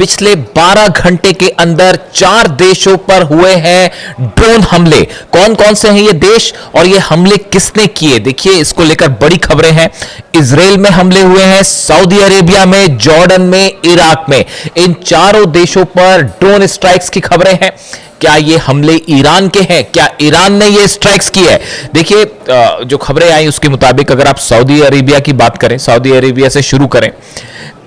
पिछले 12 घंटे के अंदर 4 देशों पर हुए हैं ड्रोन हमले। कौन कौन से हैं ये देश और ये हमले किसने किए, देखिए इसको लेकर बड़ी खबरें हैं। इजराइल में हमले हुए हैं, सऊदी अरेबिया में, जॉर्डन में, इराक में। इन चारों देशों पर ड्रोन स्ट्राइक्स की खबरें हैं। क्या ये हमले ईरान के हैं? क्या ईरान ने ये स्ट्राइक्स की है? देखिए जो खबरें आई उसके मुताबिक अगर आप सऊदी अरेबिया की बात करें, सऊदी अरेबिया से शुरू करें,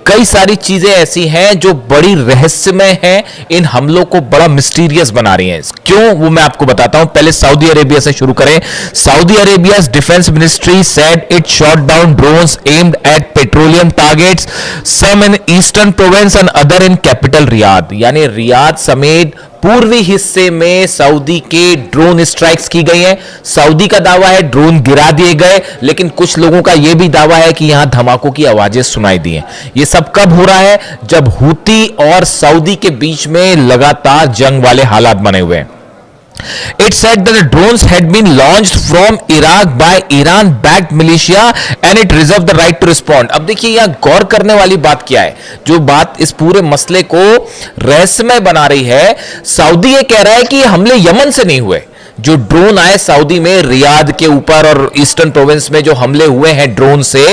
कई सारी चीजें ऐसी हैं जो बड़ी रहस्यमय हैं, इन हमलों को बड़ा मिस्टीरियस बना रही हैं। क्यों, वो मैं आपको बताता हूं। पहले सऊदी अरेबिया से शुरू करें। Saudi Arabia's defence ministry said it shot down drones aimed at petroleum targets, some in eastern province and other in capital Riyadh. यानी रियाद समेत पूर्वी हिस्से में सऊदी के ड्रोन स्ट्राइक्स की गई हैं। सऊदी का दावा है ड्रोन गिरा दिए गए, लेकिन कुछ लोगों का यह भी दावा है कि यहां धमाकों की आवाजें सुनाई दी हैं। यह सब कब हो रहा है? जब हूती और सऊदी के बीच में लगातार जंग वाले हालात बने हुए हैं। It said that the drones had been launched from Iraq by Iran-backed militia and it reserved the right to respond। अब देखिए यहां गौर करने वाली बात क्या है, जो बात इस पूरे मसले को रहस्यमय बना रही है। सऊदी ये कह रहा है कि ये हमले यमन से नहीं हुए। जो ड्रोन आए सऊदी में रियाद के ऊपर और ईस्टर्न प्रोविंस में जो हमले हुए हैं ड्रोन से,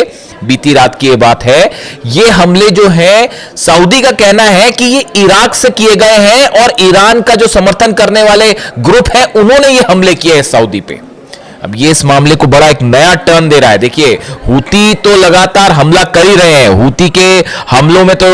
बीती रात की ये बात है, ये हमले जो है सऊदी का कहना है कि ये इराक से किए गए हैं और ईरान का जो समर्थन करने वाले ग्रुप है उन्होंने ये हमले किए हैं सऊदी पे। अब ये इस मामले को बड़ा एक नया टर्न दे रहा है। देखिए हूती तो लगातार हमला कर ही रहे हैं। हूती के हमलों में तो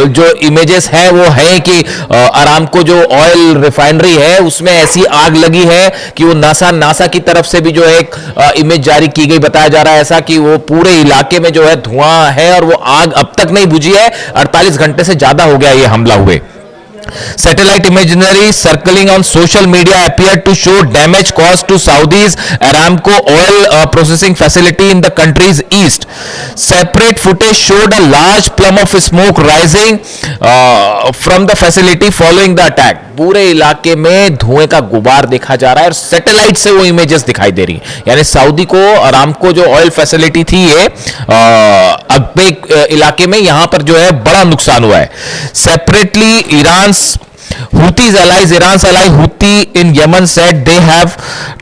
जो इमेजेस है वो है कि अरामको जो ऑयल रिफाइनरी है उसमें ऐसी आग लगी है कि वो नासा की तरफ से भी जो एक इमेज जारी की गई, बताया जा रहा है ऐसा कि वो पूरे इलाके में जो है धुआं है और वो आग अब तक नहीं बुझी है। 48 घंटे से ज्यादा हो गया ये हमला हुए। Satellite imagery circling on social media appeared to show damage caused to Saudi's Aramco oil processing facility in the country's east. Separate footage showed a large plume of smoke rising from the facility following the attack. पूरे इलाके में धुएं का गुबार देखा जा रहा है और सैटेलाइट से वो इमेजेस दिखाई दे रही हैं। यानी सऊदी को अरामको जो ऑयल फैसिलिटी थी ये अगबेक इलाके में, यहां पर जो है बड़ा नुकसान हुआ है। Separately Iran Houthis allies, Iran's ally Houthi in Yemen said they have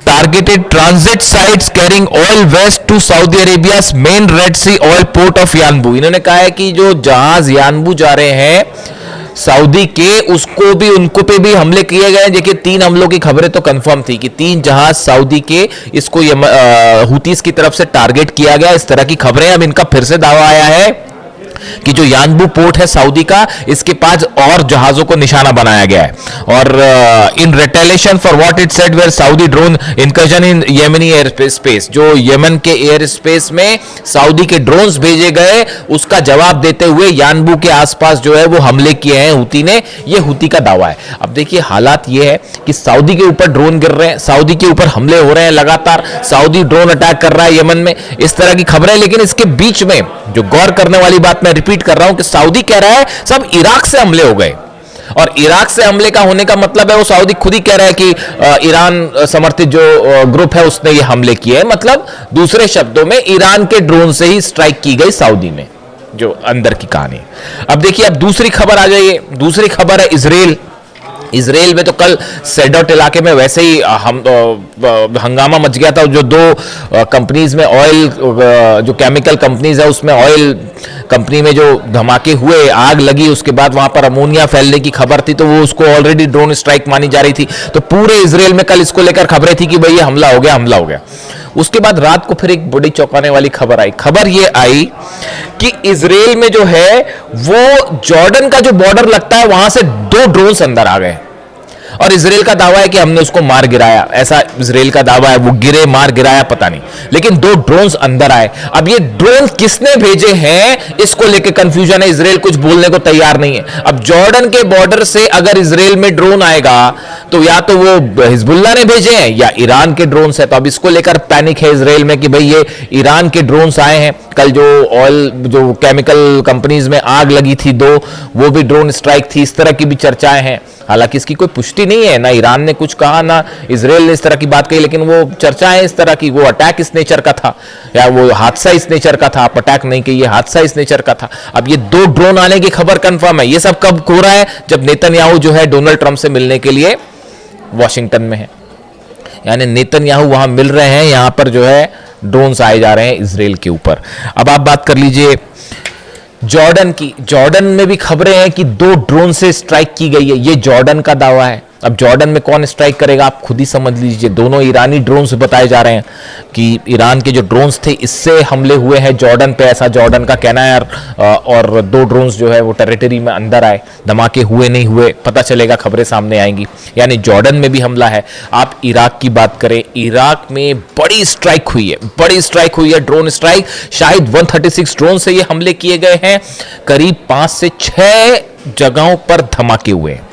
targeted transit sites carrying oil west to Saudi Arabia's main Red Sea oil port of Yanbu। इन्होंने कहा है कि जो जहाज यानबू जा रहे हैं सऊदी के, उसको भी, उनको पे भी हमले किए गए। देखिए 3 हमलों की खबरें तो कंफर्म थी कि 3 जहाज सऊदी के इसको हूतीस की तरफ से टारगेट किया गया, इस तरह की खबरें। अब इनका फिर से दावा आया है कि जो यानबू पोर्ट है सऊदी का, इसके पास और जहाजों को निशाना बनाया गया है। और in retaliation for what it said were Saudi drone incursion in Yemeni air space, जो यमन के एयर स्पेस में सऊदी के ड्रोन्स भेजे गए, उसका जवाब देते हुए यानबू के आसपास जो है वो हमले किए हैं हूती ने। ये हूती का दावा है। अब देखिए हालात ये है कि सऊदी के ऊपर ड्रोन गिर रहे हैं, सऊदी के ऊपर हमले हो रहे हैं लगातार, सऊदी ड्रोन अटैक कर रहा है यमन में, इस तरह की खबरें। लेकिन इसके बीच में जो गौर करने वाली बात मैं रिपीट कर रहा हूं कि सऊदी कह रहा है सब इराक से हमले हो गए, और इराक से हमले का होने का मतलब है वो सऊदी खुद ही कह रहा है कि ईरान समर्थित जो ग्रुप है उसने ये हमले किए हैं। मतलब दूसरे शब्दों में ईरान के ड्रोन से ही स्ट्राइक की गई सऊदी में, जो अंदर की कहानी। अब देखिए अब दूसरी खबर आ जाइए। दूसरी खबर है इजराइल में तो कल सेडोट इलाके में वैसे ही हंगामा मच गया था। जो 2 कंपनीज में ऑयल, जो केमिकल कंपनीज है उसमें ऑयल कंपनी में जो धमाके हुए, आग लगी, उसके बाद वहां पर अमोनिया फैलने की खबर थी, तो वो उसको ऑलरेडी ड्रोन स्ट्राइक मानी जा रही थी। तो पूरे इजराइल में कल इसको लेकर खबरें थी कि भाई ये हमला हो गया। उसके बाद रात को फिर एक बड़ी चौंकाने वाली खबर आई। खबर ये आई कि इजराइल में जो है वो जॉर्डन का जो बॉर्डर लगता है वहां से 2 ड्रोन्स अंदर आ गए और इजराइल का दावा है कि हमने उसको मार गिराया। ऐसा इजराइल का दावा है, वो मार गिराया पता नहीं, लेकिन 2 ड्रोन्स अंदर आए। अब ये ड्रोन किसने भेजे हैं इसको लेकर कंफ्यूजन है। इजराइल कुछ बोलने को तैयार नहीं है। अब जॉर्डन के बॉर्डर से अगर इजराइल में ड्रोन आएगा तो या तो वो हिजबुल्लाह ने भेजे हैं या ईरान के ड्रोन्स है। तो अब इसको लेकर पैनिक है इजराइल में कि भाई ये ईरान के ड्रोन्स आए हैं। कल जो ऑयल जो केमिकल कंपनीज में आग लगी थी दो, वो भी ड्रोन स्ट्राइक थी। इस तरह की भी चर्चाएं हैं। हालांकि इसकी कोई पुष्टि नहीं है, ना ईरान ने कुछ कहा ना इजराइल ने इस तरह की बात कही, लेकिन वो चर्चाएं इस तरह की, वो अटैक इस नेचर का था या वो हादसा इस नेचर का था। आप अटैक नहीं कहिए, हादसा इस नेचर का था। अब ये 2 ड्रोन आने की खबर कंफर्म है। ये सब कब हो रहा है? जब नेतन्याहू जो है डोनाल्ड ट्रंप से मिलने के लिए वॉशिंगटन में है, यानी नेतन्याहू वहां मिल रहे हैं, यहां पर जो है ड्रोन्स आए जा रहे हैं इजराइल के ऊपर। अब आप बात कर लीजिए जॉर्डन की। जॉर्डन में भी खबरें हैं कि 2 ड्रोन से स्ट्राइक की गई है। ये जॉर्डन का दावा है। अब जॉर्डन में कौन स्ट्राइक करेगा आप खुद ही समझ लीजिए। दोनों ईरानी ड्रोन्स बताए जा रहे हैं कि ईरान के जो ड्रोन्स थे इससे हमले हुए हैं जॉर्डन पे, ऐसा जॉर्डन का कहना है। और 2 ड्रोन्स जो है वो टेरिटरी में अंदर आए। धमाके हुए नहीं हुए पता चलेगा, खबरें सामने आएंगी। यानी जॉर्डन में भी हमला है। आप इराक की बात करें, इराक में बड़ी स्ट्राइक हुई है, बड़ी स्ट्राइक हुई है, ड्रोन स्ट्राइक। शायद 136 ड्रोन से ये हमले किए गए हैं। करीब 5 से 6 जगहों पर धमाके हुए हैं।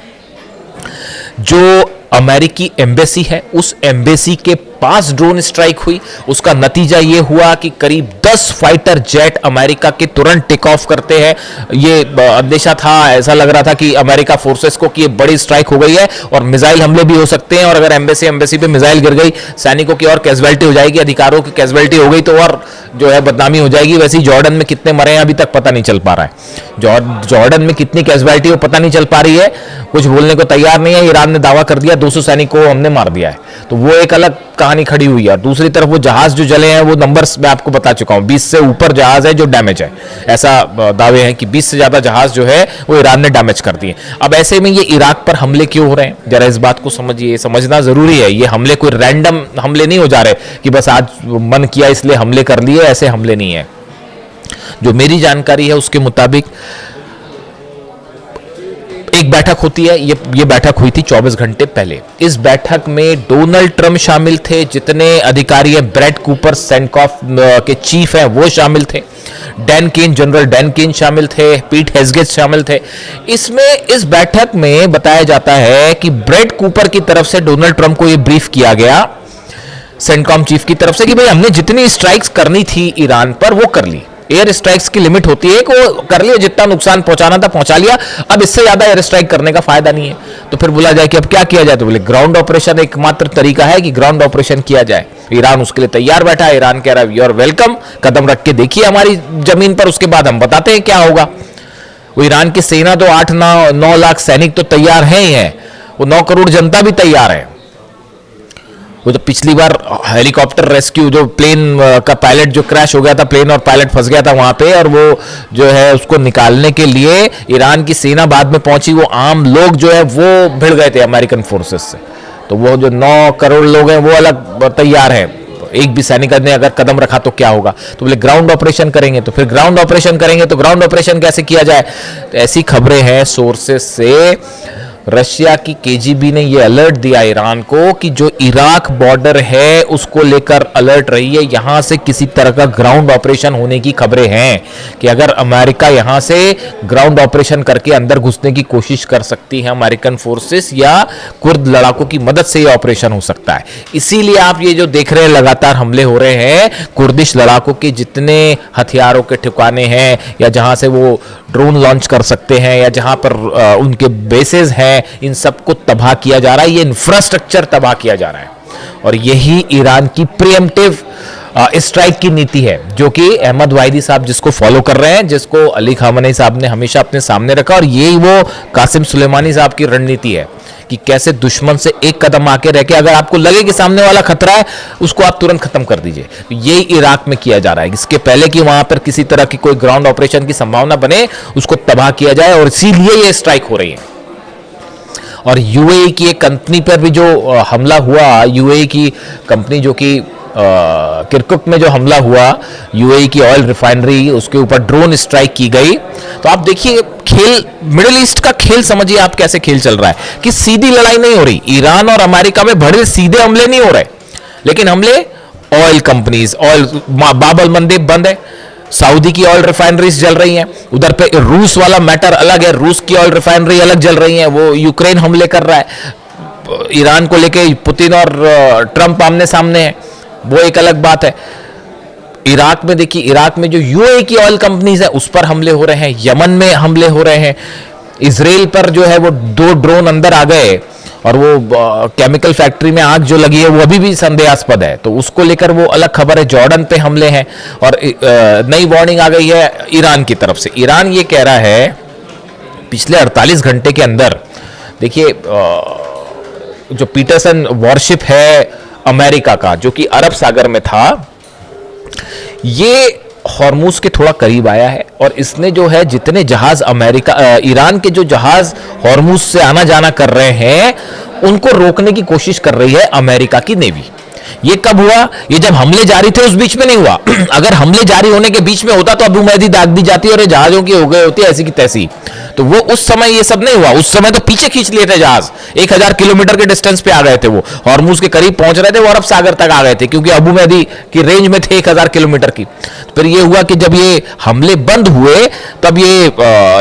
जो अमेरिकी एम्बेसी है उस एम्बेसी के पास ड्रोन स्ट्राइक हुई। उसका नतीजा यह हुआ कि करीब 10 फाइटर जेट अमेरिका के तुरंत टेक ऑफ करते हैं। ये अंदेशा था, ऐसा लग रहा था कि अमेरिका फोर्सेस को कि ये बड़ी स्ट्राइक हो गई है और मिसाइल हमले भी हो सकते हैं। और अगर एम्बेसी पे मिसाइल गिर गई, सैनिकों की और कैजुअलिटी हो जाएगी, अधिकारों की कैजुअलिटी हो गई तो और जो है बदनामी हो जाएगी। वैसे ही जॉर्डन में कितने मरे हैं अभी तक पता नहीं चल पा रहा है। जॉर्डन में कितनी कैजुअलिटी हो पता नहीं चल पा रही है, कुछ बोलने को तैयार नहीं है। ईरान ने दावा कर दिया 200 सैनिकों को हमने मार दिया है, तो वो एक अलग कहानी खड़ी हुई है। दूसरी तरफ वो जहाज जो जले हैं वो नंबर्स मैं आपको बता चुका हूं, 20 से ऊपर जहाज है जो डैमेज है। ऐसा दावे हैं कि 20 से ज्यादा जहाज जो है वो ईरान ने डैमेज कर दिए। अब ऐसे में ये इराक पर हमले क्यों हो रहे हैं, जरा इस बात को समझिए, समझना जरूरी है। ये हमले कोई रैंडम हमले नहीं हो जा रहे कि बस आज मन किया इसलिए हमले कर लिए, ऐसे हमले नहीं है। जो मेरी जानकारी है उसके मुताबिक एक बैठक होती है, ये बैठक हुई थी 24 घंटे पहले। इस बैठक में डोनाल्ड ट्रंप शामिल थे, जितने अधिकारी हैं, ब्रैड कूपर सेंटकॉफ के चीफ हैं वो शामिल थे, जनरल डैन केन शामिल थे, पीट हेग्सेट शामिल थे। इस बैठक में बताया जाता है कि ब्रैड कूपर की तरफ से डोनाल्ड ट्रंप को यह ब्रीफ किया गया सेंटकॉम चीफ की तरफ से कि भाई हमने जितनी स्ट्राइक्स करनी थी ईरान पर वो कर ली। एयर स्ट्राइक्स की लिमिट होती है कि वो कर लिया, जितना नुकसान पहुंचाना था पहुंचा लिया, अब इससे ज्यादा एयर स्ट्राइक करने का फायदा नहीं है। तो फिर बोला जाए कि अब क्या किया जाए, तो बोले ग्राउंड ऑपरेशन एकमात्र तरीका है कि ग्राउंड ऑपरेशन किया जाए। ईरान उसके लिए तैयार बैठा है। ईरान कह रहा है यू आर वेलकम, कदम रख के देखिए हमारी जमीन पर, उसके बाद हम बताते हैं क्या होगा। वो ईरान की सेना तो 8-9 लाख सैनिक तो तैयार है ही है, वो 9 करोड़ जनता भी तैयार है। वो तो पिछली बार हेलीकॉप्टर रेस्क्यू, जो प्लेन का पायलट जो क्रैश हो गया था, प्लेन और पायलट फंस गया था वहां पे, और वो जो है उसको निकालने के लिए ईरान की सेना बाद में पहुंची। वो आम लोग जो है वो भिड़ गए थे अमेरिकन फोर्सेस से। तो वो जो 9 करोड़ लोग हैं वो अलग तैयार हैं। एक भी सैनिक ने अगर कदम रखा तो क्या होगा, तो बोले ग्राउंड ऑपरेशन करेंगे। तो फिर ग्राउंड ऑपरेशन करेंगे तो ग्राउंड ऑपरेशन कैसे किया जाए, तो ऐसी खबरें हैं सोर्सेस से। रशिया की केजीबी ने यह अलर्ट दिया ईरान को कि जो इराक बॉर्डर है उसको लेकर अलर्ट रही है। यहां से किसी तरह का ग्राउंड ऑपरेशन होने की खबरें हैं कि अगर अमेरिका यहां से ग्राउंड ऑपरेशन करके अंदर घुसने की कोशिश कर सकती है अमेरिकन फोर्सेस, या कुर्द लड़ाकों की मदद से यह ऑपरेशन हो सकता है। इसीलिए आप ये जो देख रहे हैं लगातार हमले हो रहे हैं, कुर्दिश लड़ाकों के जितने हथियारों के ठिकाने हैं या जहां से वो ड्रोन लॉन्च कर सकते हैं या जहां पर उनके बेसेस हैं, इन सबको तबाह किया जा रहा है। ये इंफ्रास्ट्रक्चर तबाह किया जा रहा है। और यही ईरान की प्रीएम्प्टिव स्ट्राइक की नीति है, जो कि अहमद वाहिदी साहब जिसको फॉलो कर रहे हैं, जिसको अली खामनेई साहब ने हमेशा अपने सामने रखा, और यही वो कासिम सुलेमानी साहब की रणनीति है कि कैसे दुश्मन से एक कदम आके रह के, अगर आपको लगे कि सामने वाला खतरा है, उसको आप तुरंत खत्म कर दीजिए। तो यही इराक में किया जा रहा है। इसके पहले कि वहां पर किसी तरह की कोई ग्राउंड ऑपरेशन की संभावना बने, उसको तबाह किया जाए, और इसीलिए ये स्ट्राइक हो रही है। और यूएई की एक कंपनी पर भी जो हमला हुआ, यूएई की कंपनी जो कि किरकुक में जो हमला हुआ, यूएई की ऑयल रिफाइनरी, उसके ऊपर ड्रोन स्ट्राइक की गई। तो आप देखिए खेल, मिडिल ईस्ट का खेल समझिए आप कैसे खेल चल रहा है कि सीधी लड़ाई नहीं हो रही। ईरान और अमेरिका में बड़े सीधे हमले नहीं हो रहे, लेकिन हमले ऑयल कंपनीज, ऑयल बाब अल मंदेब बंद है, सऊदी की ऑयल रिफाइनरीज जल रही हैं, उधर पे रूस वाला मैटर अलग है, रूस की ऑयल रिफाइनरी अलग जल रही है, वो यूक्रेन हमले कर रहा है। ईरान को लेके पुतिन और ट्रंप आमने सामने हैं, वो एक अलग बात है। इराक में देखिए, इराक में जो यूएई की ऑयल कंपनीज है उस पर हमले हो रहे हैं, यमन में हमले हो रहे हैं, इजराइल पर जो है वो 2 ड्रोन अंदर आ गए, और वो केमिकल फैक्ट्री में आग जो लगी है वो अभी भी संदेहास्पद है, तो उसको लेकर वो अलग खबर है। जॉर्डन पे हमले हैं, और नई वार्निंग आ गई है ईरान की तरफ से। ईरान ये कह रहा है पिछले 48 घंटे के अंदर, देखिए जो पीटरसन वॉरशिप है अमेरिका का, जो कि अरब सागर में था, ये हॉर्मुज के थोड़ा करीब आया है, और इसने जो है जितने जहाज ईरान के जो जहाज हॉर्मुज से आना जाना कर रहे हैं उनको रोकने की कोशिश कर रही है अमेरिका की नेवी। ये कब हुआ? ये जब हमले जारी थे उस बीच में नहीं हुआ। अगर हमले जारी होने के बीच में होता तो अबू मैदी दाग दी जाती और ये जहाजों की हो गई होती ऐसी की तैसी। तो वो उस समय ये सब नहीं हुआ, उस समय तो पीछे खींच लिए थे जहाज, 1000 किलोमीटर के डिस्टेंस पे आ गए थे, वो हॉर्मुज के करीब पहुंच रहे थे, वो अरब सागर तक आ गए थे, क्योंकि अबू मैदी की रेंज में थे 1000 किलोमीटर की। फिर ये हुआ कि जब ये हमले बंद हुए तब ये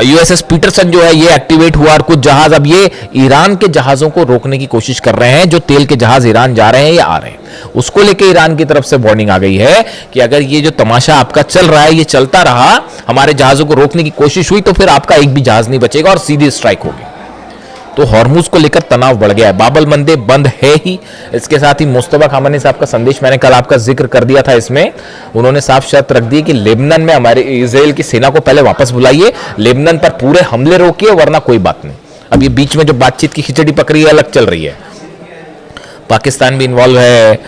यूएसएस पीटरसन जो है ये एक्टिवेट हुआ, और कुछ जहाज अब ये ईरान के जहाजों को रोकने की कोशिश कर रहे हैं, जो तेल के जहाज ईरान जा रहे हैं या आ रहे हैं। उसको लेके ईरान की तरफ से वार्निंग आ गई है कि अगर ये जो तमाशा आपका चल रहा है ये चलता रहा, हमारे जहाजों को रोकने की कोशिश हुई, तो फिर आपका एक भी जहाज नहीं बचेगा और सीधी स्ट्राइक होगी। तो हॉर्मुज को लेकर तनाव बढ़ गया है। बाबल मंदे बंद है ही। इसके साथ ही मुस्तफा खामनी साहब का संदेश मैंने कल आपका जिक्र कर दिया था, इसमें उन्होंने साफ शर्त रख दी कि लेबनान में हमारे इजराइल की सेना को पहले वापस बुलाइए, लेबनान पर पूरे हमले रोकिए, वरना कोई बात नहीं। अब ये बीच में जो बातचीत की खिचड़ी पकड़ी है अलग चल रही है। पाकिस्तान भी इन्वॉल्व है,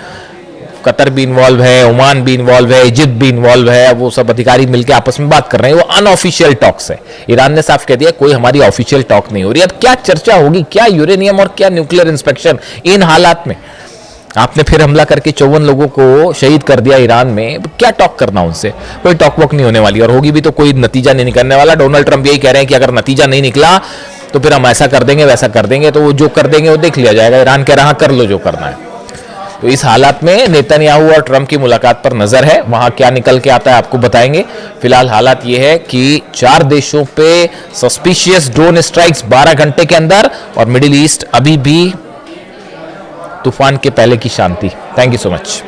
कतर भी इन्वॉल्व है, ओमान भी इन्वॉल्व है, इजिप्ट भी इन्वॉल्व है। वो सब अधिकारी मिलकर आपस में बात कर रहे हैं, वो अनऑफिशियल टॉक्स है। ईरान ने साफ कह दिया कोई हमारी ऑफिशियल टॉक नहीं हो रही। अब क्या चर्चा होगी, क्या यूरेनियम और क्या न्यूक्लियर इंस्पेक्शन इन हालात में? आपने फिर हमला करके 54 लोगों को शहीद कर दिया ईरान में, क्या टॉक करना उनसे? कोई टॉक वॉक नहीं होने वाली, और होगी भी तो कोई नतीजा नहीं निकलने वाला। डोनाल्ड ट्रंप यही कह रहे हैं कि अगर नतीजा नहीं निकला तो फिर हम ऐसा कर देंगे वैसा कर देंगे, तो वो जो कर देंगे वो देख लिया जाएगा। ईरान कह रहा कर लो जो करना है। तो इस हालात में नेतन्याहू और ट्रंप की मुलाकात पर नजर है, वहां क्या निकल के आता है आपको बताएंगे। फिलहाल हालात ये है कि 4 देशों पे सस्पिशियस ड्रोन स्ट्राइक्स 12 घंटे के अंदर, और मिडिल ईस्ट अभी भी तूफान के पहले की शांति। Thank you so much.